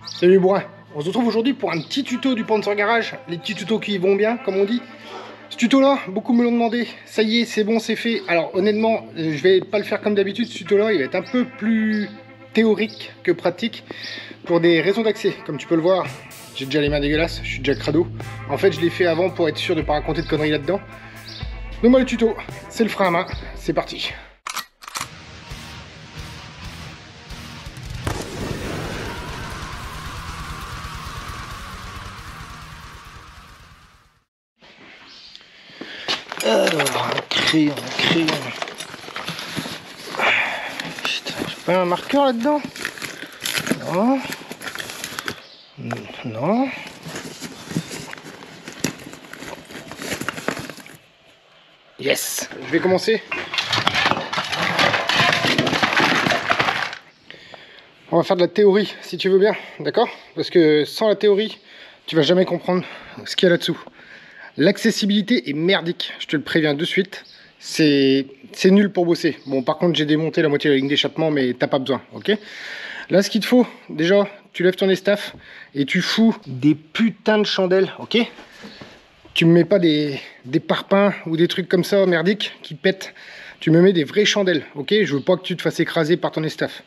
Salut les bourrins, on se retrouve aujourd'hui pour un petit tuto du Panzer Garage, les petits tutos qui vont bien, comme on dit. Ce tuto là, beaucoup me l'ont demandé, ça y est, c'est bon, c'est fait. Alors honnêtement, je vais pas le faire comme d'habitude, ce tuto là, il va être un peu plus théorique que pratique, pour des raisons d'accès. Comme tu peux le voir, j'ai déjà les mains dégueulasses, je suis déjà crado. En fait, je l'ai fait avant pour être sûr de pas raconter de conneries là-dedans. Donc moi le tuto, c'est le frein à main, c'est parti. Alors, un crayon. Putain, j'ai pas un marqueur là-dedans? Non. Non. Yes, je vais commencer. On va faire de la théorie, si tu veux bien, d'accord? Parce que sans la théorie, tu vas jamais comprendre ce qu'il y a là-dessous. L'accessibilité est merdique, je te le préviens de suite. C'est nul pour bosser. Bon, par contre, j'ai démonté la moitié de la ligne d'échappement, mais t'as pas besoin, ok? Là, ce qu'il te faut, déjà, tu lèves ton estaf et tu fous des putains de chandelles, ok? Tu me mets pas des parpaings ou des trucs comme ça, merdiques, qui pètent. Tu me mets des vraies chandelles, ok? Je veux pas que tu te fasses écraser par ton estaf.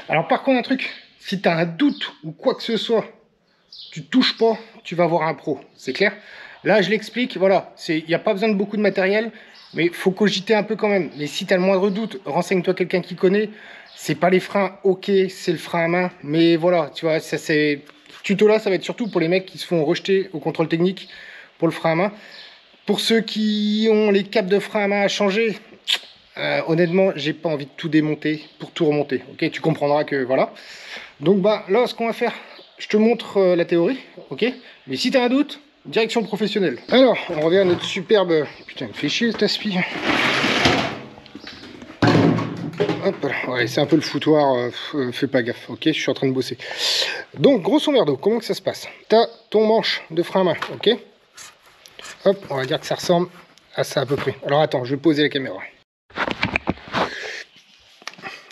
Alors, par contre, un truc, si tu as un doute ou quoi que ce soit, tu touches pas, tu vas voir un pro, c'est clair? Là, je l'explique, voilà, il n'y a pas besoin de beaucoup de matériel, mais il faut cogiter un peu quand même. Mais si tu as le moindre doute, renseigne-toi quelqu'un qui connaît. C'est pas les freins, ok, c'est le frein à main, mais voilà, tu vois, ça c'est... Tuto là, ça va être surtout pour les mecs qui se font rejeter au contrôle technique pour le frein à main. Pour ceux qui ont les câbles de frein à main à changer, honnêtement, j'ai pas envie de tout démonter pour tout remonter, ok? Tu comprendras que voilà. Donc bah là, ce qu'on va faire, je te montre la théorie, ok? Mais si tu as un doute, direction professionnelle. Alors, on revient à notre superbe... Putain, il me fait chier cet aspi. Hop là, ouais, c'est un peu le foutoir, fais pas gaffe, ok? Je suis en train de bosser. Donc, grosso merdo, comment que ça se passe? T'as ton manche de frein à main, ok? Hop, on va dire que ça ressemble à ça à peu près. Alors attends, je vais poser la caméra.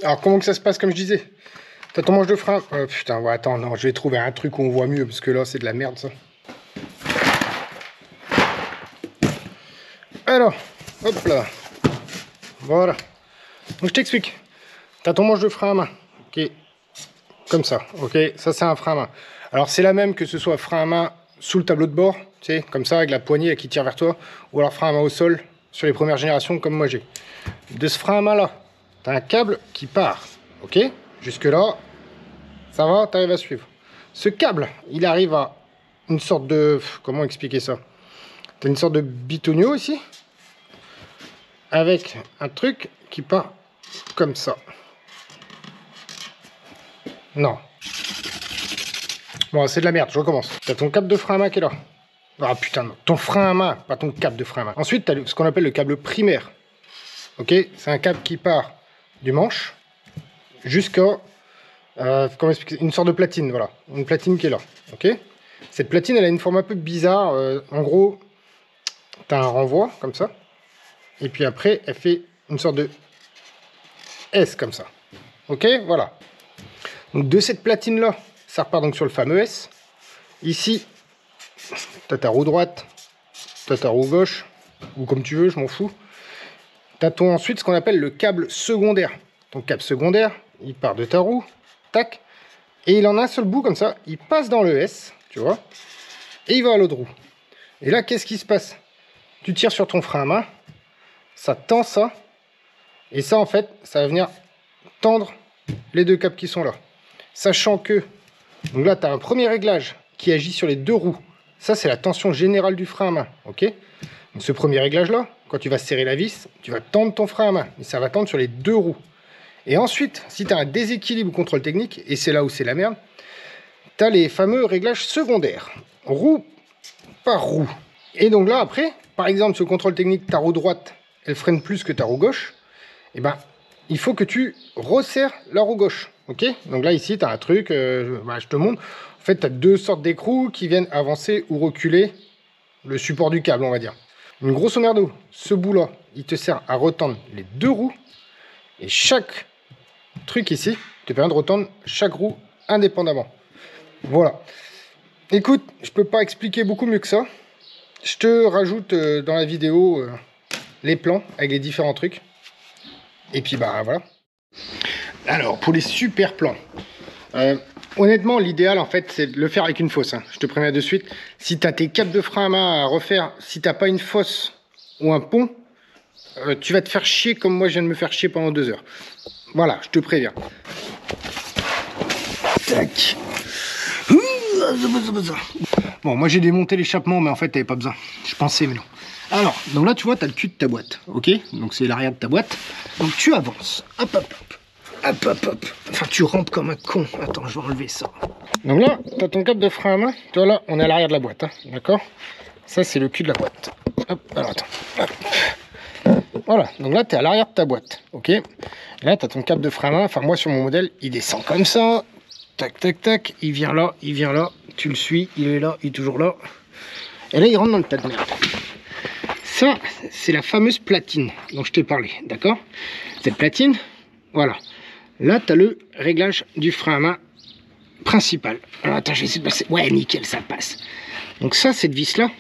Alors, comment que ça se passe, comme je disais? T'as ton manche de frein... putain, ouais, attends, non, je vais trouver un truc où on voit mieux, parce que là, c'est de la merde, ça. Alors, hop là, voilà. Donc je t'explique. Tu as ton manche de frein à main, ok, comme ça, ok. Ça c'est un frein à main. Alors c'est la même que ce soit frein à main sous le tableau de bord, tu sais, comme ça avec la poignée qui tire vers toi, ou alors frein à main au sol sur les premières générations comme moi j'ai. De ce frein à main là, tu as un câble qui part, ok. Jusque là, ça va, tu arrives à suivre. Ce câble, il arrive à une sorte de, comment expliquer ça? Tu as une sorte de bitonio ici, avec un truc qui part comme ça. Non. Bon, c'est de la merde, je recommence. T'as ton câble de frein à main qui est là. Ah putain, non. Ton frein à main, pas ton câble de frein à main. Ensuite, t'as ce qu'on appelle le câble primaire. Ok, c'est un câble qui part du manche jusqu'à comment expliquer, une sorte de platine, voilà. Une platine qui est là. Ok. Cette platine, elle a une forme un peu bizarre. En gros, t'as un renvoi comme ça. Et puis après, elle fait une sorte de S comme ça. Ok, voilà. Donc de cette platine là, ça repart donc sur le fameux S. Ici, tu as ta roue droite, tu as ta roue gauche, ou comme tu veux, je m'en fous. Tu as ensuite ce qu'on appelle le câble secondaire. Ton câble secondaire, il part de ta roue, tac, et il en a un seul bout comme ça, il passe dans le S, tu vois, et il va à l'autre roue. Et là, qu'est-ce qui se passe? Tu tires sur ton frein à main, ça tend ça, et ça en fait, ça va venir tendre les deux câbles qui sont là. Sachant que, donc là, tu as un premier réglage qui agit sur les deux roues. Ça, c'est la tension générale du frein à main, ok? Donc ce premier réglage-là, quand tu vas serrer la vis, tu vas tendre ton frein à main. Et ça va tendre sur les deux roues. Et ensuite, si tu as un déséquilibre au contrôle technique, et c'est là où c'est la merde, tu as les fameux réglages secondaires. Roue par roue. Et donc là, après, par exemple, ce contrôle technique, ta roue droite, elle freine plus que ta roue gauche, et ben, il faut que tu resserres la roue gauche. Ok, donc là ici tu as un truc, je te montre. En fait, tu as deux sortes d'écrous qui viennent avancer ou reculer le support du câble, on va dire. Donc grosso merdo, ce bout là, il te sert à retendre les deux roues. Et chaque truc ici te permet de retendre chaque roue indépendamment. Voilà. Écoute, je peux pas expliquer beaucoup mieux que ça. Je te rajoute dans la vidéo les plans avec les différents trucs. Et puis bah voilà. Alors pour les super plans, honnêtement l'idéal en fait c'est de le faire avec une fosse, hein. Je te préviens de suite. Si tu as tes câbles de frein à main à refaire, si t'as pas une fosse ou un pont, tu vas te faire chier comme moi je viens de me faire chier pendant 2 heures. Voilà, je te préviens. Tac. Bon, moi j'ai démonté l'échappement, mais en fait t'avais pas besoin. Je pensais, mais non. Alors, donc là tu vois, tu as le cul de ta boîte, ok? Donc c'est l'arrière de ta boîte. Donc tu avances, hop hop hop, hop hop hop. Enfin, tu rentres comme un con. Attends, je vais enlever ça. Donc là, tu as ton câble de frein à main. Tu vois là, on est à l'arrière de la boîte, hein, d'accord? Ça c'est le cul de la boîte. Hop, alors attends. Hop. Voilà, donc là tu es à l'arrière de ta boîte, ok? Et là tu as ton câble de frein à main. Enfin, moi sur mon modèle, il descend comme ça. Tac, tac, tac, il vient là, tu le suis, il est là, il est toujours là. Et là, il rentre dans le tas de merde. Ça, c'est la fameuse platine dont je t'ai parlé, d'accord? Cette platine, voilà. Là, tu as le réglage du frein à main principal. Alors, attends, je vais essayer de passer. Ouais, nickel, ça passe. Donc ça, cette vis-là,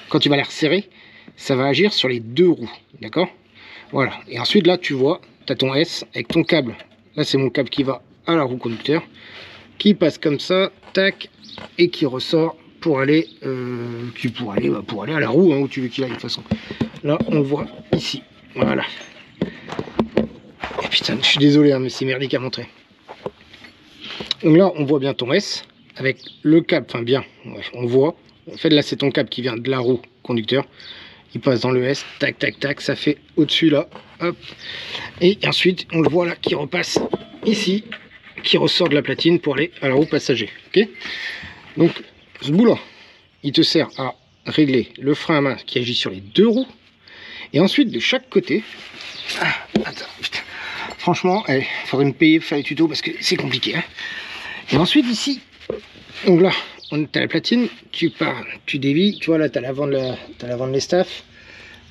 quand tu vas la resserrer, ça va agir sur les 2 roues, d'accord? Voilà. Et ensuite, là, tu vois, tu as ton S avec ton câble. Là, c'est mon câble qui va à la roue conducteur, qui passe comme ça, tac, et qui ressort pour aller, pour aller à la roue, hein, où tu veux qu'il aille de toute façon. Là, on le voit ici, voilà. Et putain, je suis désolé, hein, mais c'est merdique à montrer. Donc là, on voit bien ton S, avec le câble, enfin bien, ouais, on voit. En fait, là, c'est ton câble qui vient de la roue conducteur. Il passe dans le S, tac, tac, tac, ça fait au-dessus là, hop. Et ensuite, on le voit là, qui repasse ici, qui ressort de la platine pour aller à la roue passager, ok? Donc ce bout là il te sert à régler le frein à main qui agit sur les 2 roues, et ensuite de chaque côté, attends, putain. Franchement il faudrait me payer pour faire les tutos parce que c'est compliqué, hein. Et ensuite ici, donc là on a la platine, tu pars, tu dévis, tu vois là tu as l'avant de l'estaff,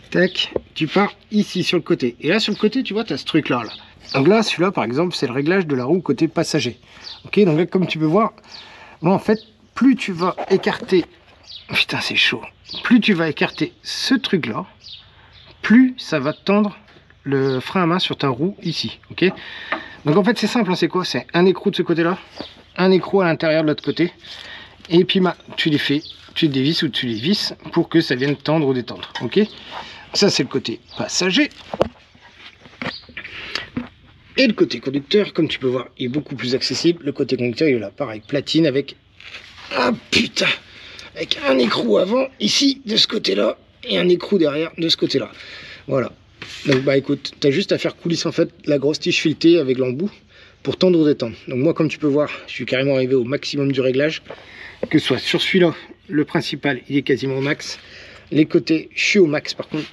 tac, tu pars ici sur le côté, et là sur le côté tu vois tu as ce truc là. Donc là, celui-là, par exemple, c'est le réglage de la roue côté passager. Ok, donc là, comme tu peux voir, bon, en fait, plus tu vas écarter... Putain, c'est chaud. Plus tu vas écarter ce truc-là, plus ça va tendre le frein à main sur ta roue ici. Ok, donc en fait, c'est simple, hein, c'est quoi? C'est un écrou de ce côté-là, un écrou à l'intérieur de l'autre côté. Et puis, tu les fais, tu les dévisses ou tu les visses pour que ça vienne tendre ou détendre. Ok, ça, c'est le côté passager. Et le côté conducteur, comme tu peux voir, il est beaucoup plus accessible. Le côté conducteur, il est là, pareil, platine avec... Ah putain! Avec un écrou avant, ici, de ce côté-là, et un écrou derrière, de ce côté-là. Voilà. Donc bah écoute, tu as juste à faire coulisser en fait la grosse tige filetée avec l'embout pour tendre ou détendre. Donc moi, comme tu peux voir, je suis carrément arrivé au maximum du réglage. Que ce soit sur celui-là, le principal, il est quasiment au max. Les côtés, je suis au max par contre.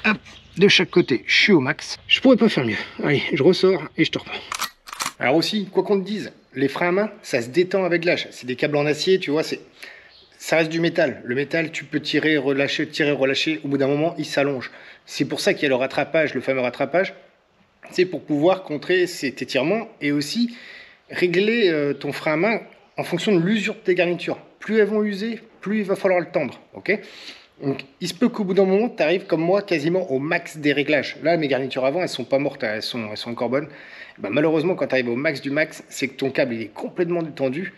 Hop! De chaque côté, je suis au max. Je pourrais pas faire mieux. Allez, je ressors et je te reprends. Alors aussi, quoi qu'on te dise, les freins à main, ça se détend avec l'âge. C'est des câbles en acier, tu vois, ça reste du métal. Le métal, tu peux tirer, relâcher. Au bout d'un moment, il s'allonge. C'est pour ça qu'il y a le rattrapage, le fameux rattrapage. C'est pour pouvoir contrer cet étirement et aussi régler ton frein à main en fonction de l'usure de tes garnitures. Plus elles vont user, plus il va falloir le tendre, ok? Donc, il se peut qu'au bout d'un moment, tu arrives comme moi quasiment au max des réglages. Là, mes garnitures avant, elles sont pas mortes, elles sont encore bonnes. Ben, malheureusement, quand tu arrives au max du max, c'est que ton câble il est complètement détendu.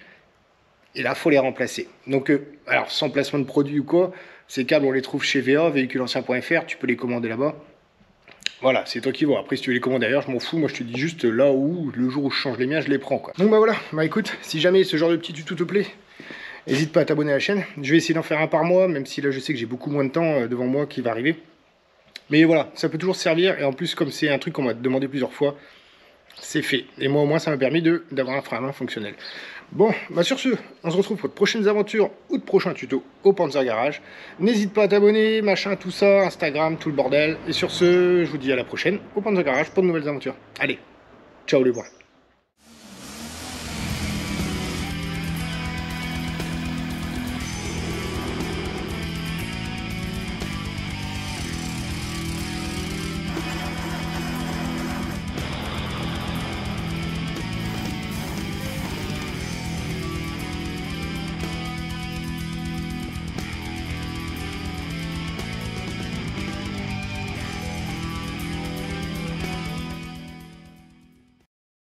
Et là, il faut les remplacer. Donc, alors, sans placement de produit ou quoi, ces câbles, on les trouve chez VA, véhiculeancien.fr, tu peux les commander là-bas. Voilà, c'est toi qui vois. Après, si tu veux les commander ailleurs, je m'en fous. Moi, je te dis juste là où, le jour où je change les miens, je les prends, quoi. Donc, bah voilà. Bah écoute, si jamais ce genre de petit tuto te plaît, n'hésite pas à t'abonner à la chaîne. Je vais essayer d'en faire un par mois, même si là, je sais que j'ai beaucoup moins de temps devant moi qui va arriver. Mais voilà, ça peut toujours servir. Et en plus, comme c'est un truc qu'on m'a demandé plusieurs fois, c'est fait. Et moi, au moins, ça m'a permis d'avoir un frein à main fonctionnel. Bon, bah sur ce, on se retrouve pour de prochaines aventures ou de prochains tutos au Panzer Garage. N'hésite pas à t'abonner, machin, tout ça, Instagram, tout le bordel. Et sur ce, je vous dis à la prochaine au Panzer Garage pour de nouvelles aventures. Allez, ciao les bois.